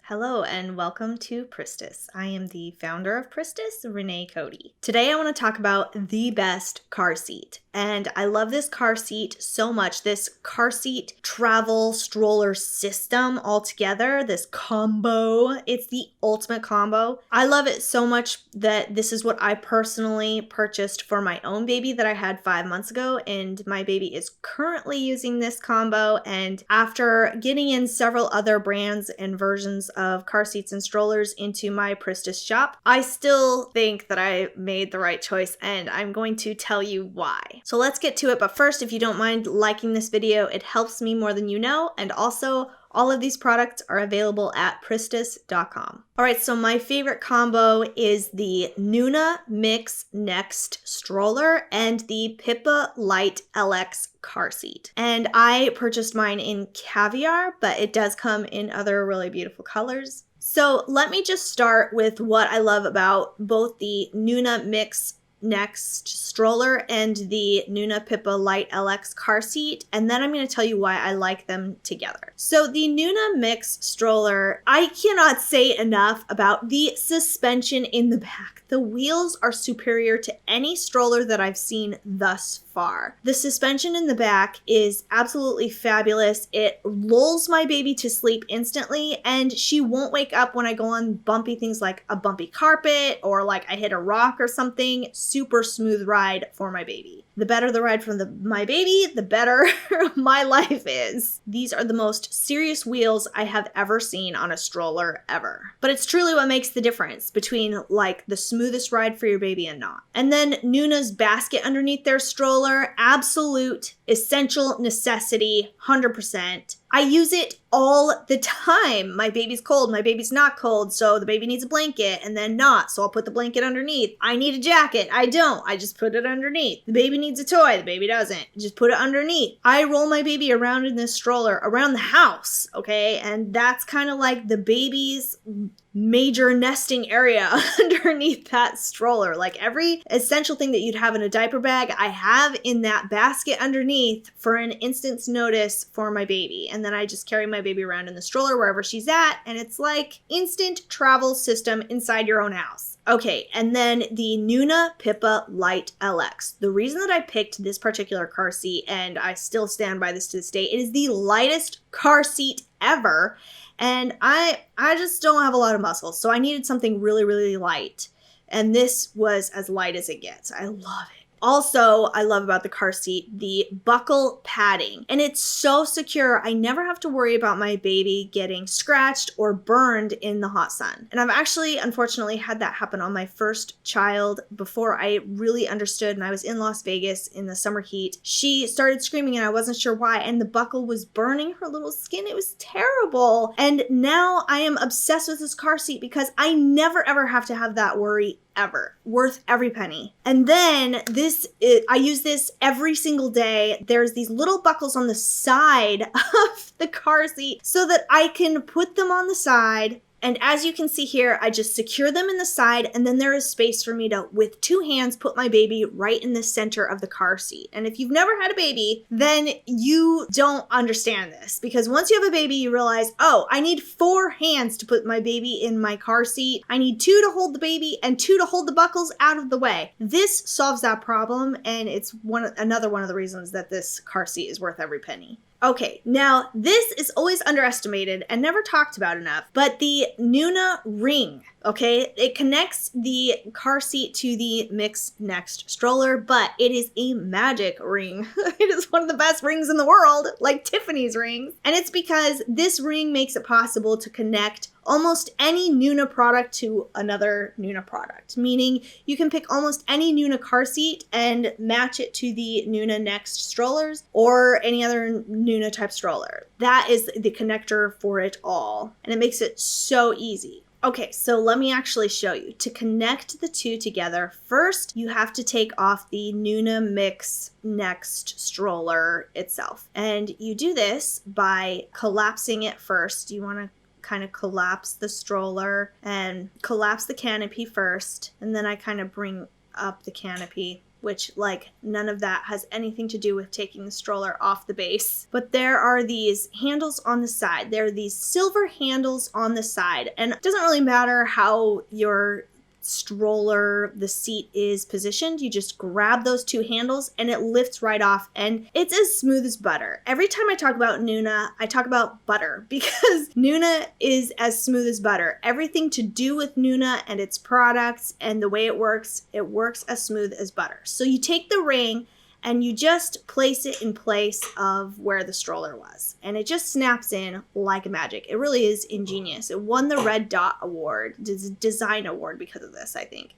Hello and welcome to Pristis. I am the founder of Pristis, Renae Cody. Today I want to talk about the best car seat. And I love this car seat so much. This car seat travel stroller system altogether, this combo, it's the ultimate combo. I love it so much that this is what I personally purchased for my own baby that I had 5 months ago. And my baby is currently using this combo. And after getting in several other brands and versions of car seats and strollers into my Pristis shop, I still think that I made the right choice, and I'm going to tell you why. So let's get to it, but first, if you don't mind liking this video, it helps me more than you know, and also all of these products are available at pristis.com. All right, so my favorite combo is the Nuna Mixx Next stroller and the Pipa Lite LX car seat. And I purchased mine in caviar, but it does come in other really beautiful colors. So let me just start with what I love about both the Nuna Mixx Next stroller and the Nuna Pipa Lite LX car seat, and then I'm going to tell you why I like them together. So the Nuna Mixx stroller, I cannot say enough about the suspension in the back. The wheels are superior to any stroller that I've seen thus far. The suspension in the back is absolutely fabulous. It lulls my baby to sleep instantly, and she won't wake up when I go on bumpy things like a bumpy carpet or like I hit a rock or something. Super smooth ride for my baby. The better the ride for my baby, the better my life is. These are the most serious wheels I have ever seen on a stroller ever. But it's truly what makes the difference between like the smoothest ride for your baby and not. And then Nuna's basket underneath their stroller, absolute essential necessity, 100%. I use it all the time. My baby's cold, my baby's not cold, so the baby needs a blanket and then not, so I'll put the blanket underneath. I need a jacket, I don't, I just put it underneath. The baby needs a toy, the baby doesn't, just put it underneath. I roll my baby around in this stroller around the house, okay? And that's kind of like the baby's major nesting area underneath that stroller. Like every essential thing that you'd have in a diaper bag, I have in that basket underneath for an instant's notice for my baby. And then I just carry my baby around in the stroller wherever she's at, and it's like instant travel system inside your own house. Okay, and then the Nuna Pipa Lite LX. The reason that I picked this particular car seat, and I still stand by this to this day, it is the lightest car seat ever. And I just don't have a lot of muscle, so I needed something really, really light. And this was as light as it gets. I love it. Also, I love about the car seat, the buckle padding. And it's so secure, I never have to worry about my baby getting scratched or burned in the hot sun. And I've actually, unfortunately, had that happen on my first child before I really understood, and I was in Las Vegas in the summer heat. She started screaming and I wasn't sure why, and the buckle was burning her little skin. It was terrible. And now I am obsessed with this car seat because I never ever have to have that worry ever. Worth every penny. And then I use this every single day. There's these little buckles on the side of the car seat so that I can put them on the side. And as you can see here, I just secure them in the side, and then there is space for me to, with 2 hands, put my baby right in the center of the car seat. And if you've never had a baby, then you don't understand this, because once you have a baby, you realize, oh, I need 4 hands to put my baby in my car seat. I need 2 to hold the baby and 2 to hold the buckles out of the way. This solves that problem, and it's another one of the reasons that this car seat is worth every penny. Okay, now this is always underestimated and never talked about enough, but the Nuna ring, okay? It connects the car seat to the Mixx Next stroller, but it is a magic ring. It is one of the best rings in the world, like Tiffany's rings. And it's because this ring makes it possible to connect almost any Nuna product to another Nuna product, meaning you can pick almost any Nuna car seat and match it to the Nuna Next strollers or any other Nuna type stroller. That is the connector for it all, and it makes it so easy. Okay, so let me actually show you. To connect the two together, first you have to take off the Nuna Mixx Next stroller itself. And you do this by collapsing it first. You want to kind of collapse the stroller and collapse the canopy first, and then I kind of bring up the canopy which like none of that has anything to do with taking the stroller off the base. But there are these handles on the side. There are these silver handles on the side, and it doesn't really matter how your stroller, the seat is positioned. You just grab those two handles and it lifts right off, and it's as smooth as butter. Every time I talk about Nuna, I talk about butter because Nuna is as smooth as butter. Everything to do with Nuna and its products and the way it works as smooth as butter. So you take the ring and you just place it in place of where the stroller was, and it just snaps in like magic. It really is ingenious. It won the Red Dot Award, design award, because of this, I think.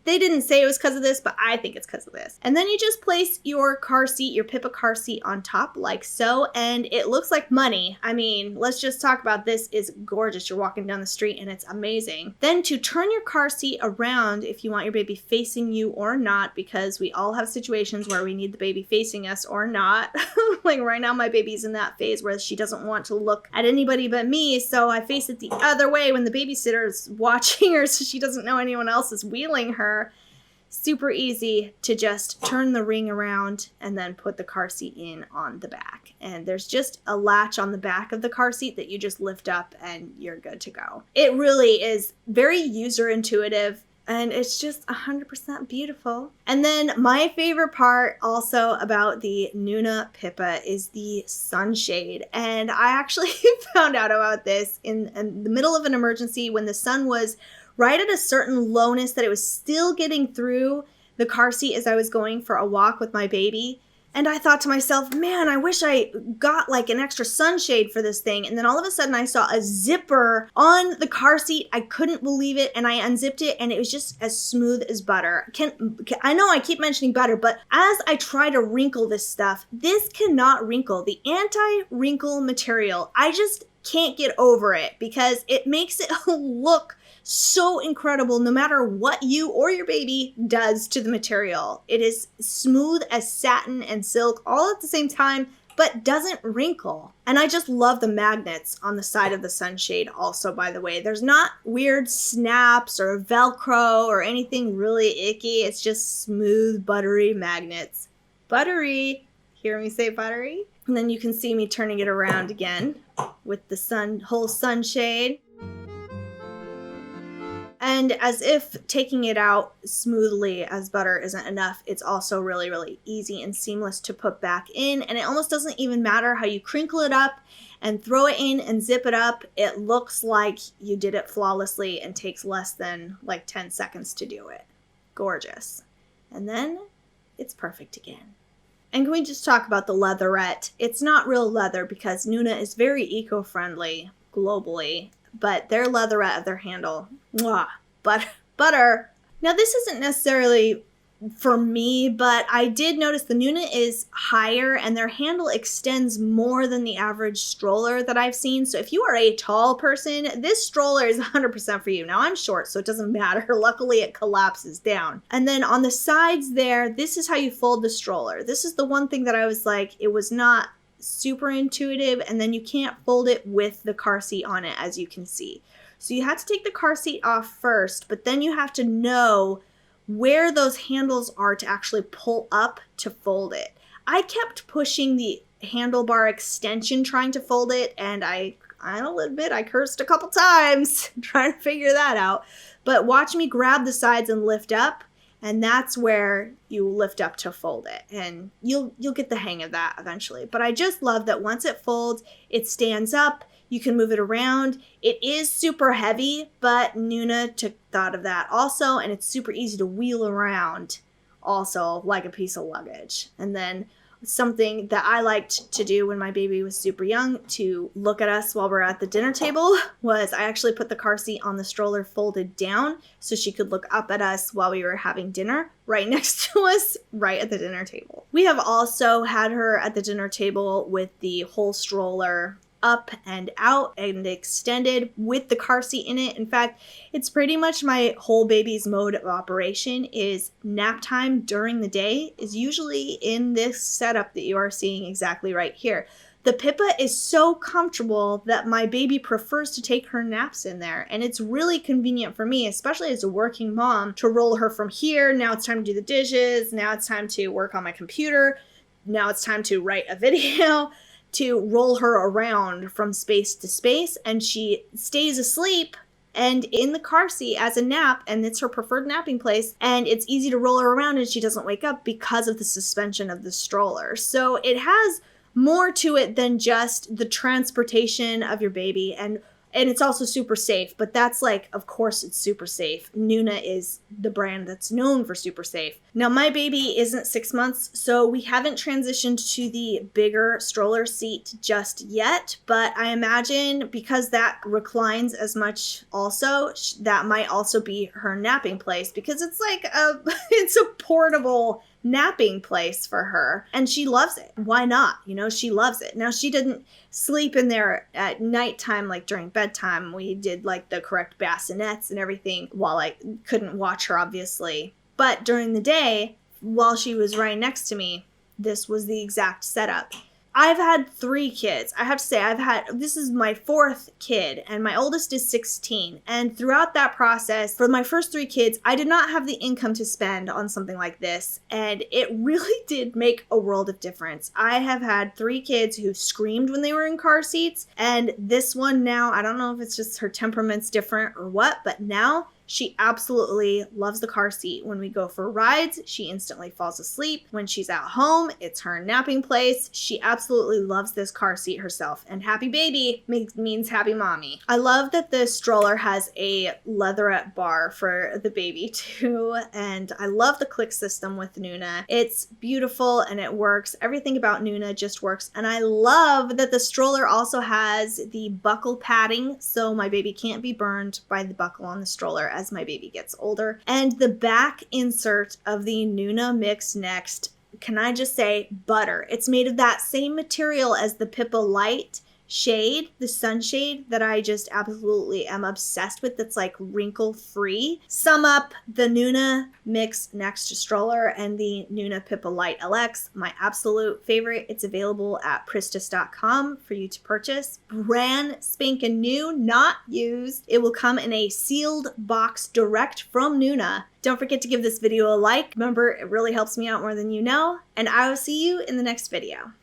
They didn't say it was because of this, but I think it's because of this. And then you just place your car seat, your Pipa car seat on top like so, and it looks like money. I mean, let's just talk about this. Is gorgeous. You're walking down the street and it's amazing. Then to turn your car seat around if you want your baby facing you or not, because we all have situations where we need the baby facing us or not. Like right now my baby's in that phase where she doesn't want to look at anybody but me, so I face it the other way when the babysitter's watching her so she doesn't know anyone else is wheeling her. Super easy to just turn the ring around and then put the car seat in on the back. And there's just a latch on the back of the car seat that you just lift up and you're good to go. It really is very user intuitive, and it's just 100% beautiful. And then my favorite part also about the Nuna Pipa is the sunshade. And I actually found out about this in the middle of an emergency when the sun was right at a certain lowness that it was still getting through the car seat as I was going for a walk with my baby. And I thought to myself, man, I wish I got like an extra sunshade for this thing. And then all of a sudden I saw a zipper on the car seat. I couldn't believe it. And I unzipped it and it was just as smooth as butter. I know I keep mentioning butter, but as I try to wrinkle this stuff, this cannot wrinkle. The anti-wrinkle material, I just can't get over it because it makes it look so incredible no matter what you or your baby does to the material. It is smooth as satin and silk all at the same time, but doesn't wrinkle. And I just love the magnets on the side of the sunshade also, by the way. There's not weird snaps or Velcro or anything really icky. It's just smooth, buttery magnets. Buttery. Hear me say buttery? And then you can see me turning it around again with the whole sunshade. And as if taking it out smoothly as butter isn't enough, it's also really, really easy and seamless to put back in. And it almost doesn't even matter how you crinkle it up and throw it in and zip it up. It looks like you did it flawlessly and takes less than like 10 seconds to do it. Gorgeous. And then it's perfect again. And can we just talk about the leatherette? It's not real leather because Nuna is very eco-friendly globally. But their leatherette of their handle, mwah, butter. Now this isn't necessarily for me, but I did notice the Nuna is higher and their handle extends more than the average stroller that I've seen. So if you are a tall person, this stroller is 100% for you. Now I'm short, so it doesn't matter. Luckily it collapses down. And then on the sides there, this is how you fold the stroller. This is the one thing that I was like, it was not super intuitive, and then you can't fold it with the car seat on it, as you can see. So you have to take the car seat off first, but then you have to know where those handles are to actually pull up to fold it. I kept pushing the handlebar extension trying to fold it, and I'll admit I cursed a couple times trying to figure that out. But watch me grab the sides and lift up, and that's where you lift up to fold it. And you'll get the hang of that eventually. But I just love that once it folds, it stands up. You can move it around. It is super heavy, but Nuna took thought of that also. And it's super easy to wheel around also like a piece of luggage. And then something that I liked to do when my baby was super young to look at us while we're at the dinner table was I actually put the car seat on the stroller folded down so she could look up at us while we were having dinner right next to us, right at the dinner table. We have also had her at the dinner table with the whole stroller up and out and extended with the car seat in it. In fact, it's pretty much my whole baby's mode of operation is nap time during the day is usually in this setup that you are seeing exactly right here. The Pipa is so comfortable that my baby prefers to take her naps in there. And it's really convenient for me, especially as a working mom, to roll her from here. Now it's time to do the dishes. Now it's time to work on my computer. Now it's time to write a video, to roll her around from space to space. And she stays asleep and in the car seat as a nap, and it's her preferred napping place, and it's easy to roll her around and she doesn't wake up because of the suspension of the stroller. So it has more to it than just the transportation of your baby, and it's also super safe. But that's like, of course it's super safe. Nuna is the brand that's known for super safe. Now my baby isn't 6 months, so we haven't transitioned to the bigger stroller seat just yet, but I imagine because that reclines as much also, that might also be her napping place, because it's like it's a portable napping place for her, and she loves it. Why not? You know, she loves it. Now, she didn't sleep in there at nighttime, like during bedtime. We did like the correct bassinets and everything while I couldn't watch her, obviously. But during the day, while she was right next to me, this was the exact setup. I've had 3 kids. I have to say, this is my 4th kid, and my oldest is 16. And throughout that process, for my first 3 kids, I did not have the income to spend on something like this. And it really did make a world of difference. I have had 3 kids who screamed when they were in car seats. And this one now, I don't know if it's just her temperament's different or what, but now she absolutely loves the car seat. When we go for rides, she instantly falls asleep. When she's at home, it's her napping place. She absolutely loves this car seat herself. And happy baby means happy mommy. I love that the stroller has a leatherette bar for the baby too. And I love the click system with Nuna. It's beautiful and it works. Everything about Nuna just works. And I love that the stroller also has the buckle padding, so my baby can't be burned by the buckle on the stroller as my baby gets older. And the back insert of the Nuna Mixx Next, can I just say, butter. It's made of that same material as the Pipa Lite shade, the sunshade that I just absolutely am obsessed with, that's like wrinkle free. Sum up the Nuna Mixx Next stroller and the Nuna Pipa Lite LX, my absolute favorite. It's available at pristis.com for you to purchase. Brand spanking new, not used. It will come in a sealed box direct from Nuna. Don't forget to give this video a like. Remember, it really helps me out more than you know, and I will see you in the next video.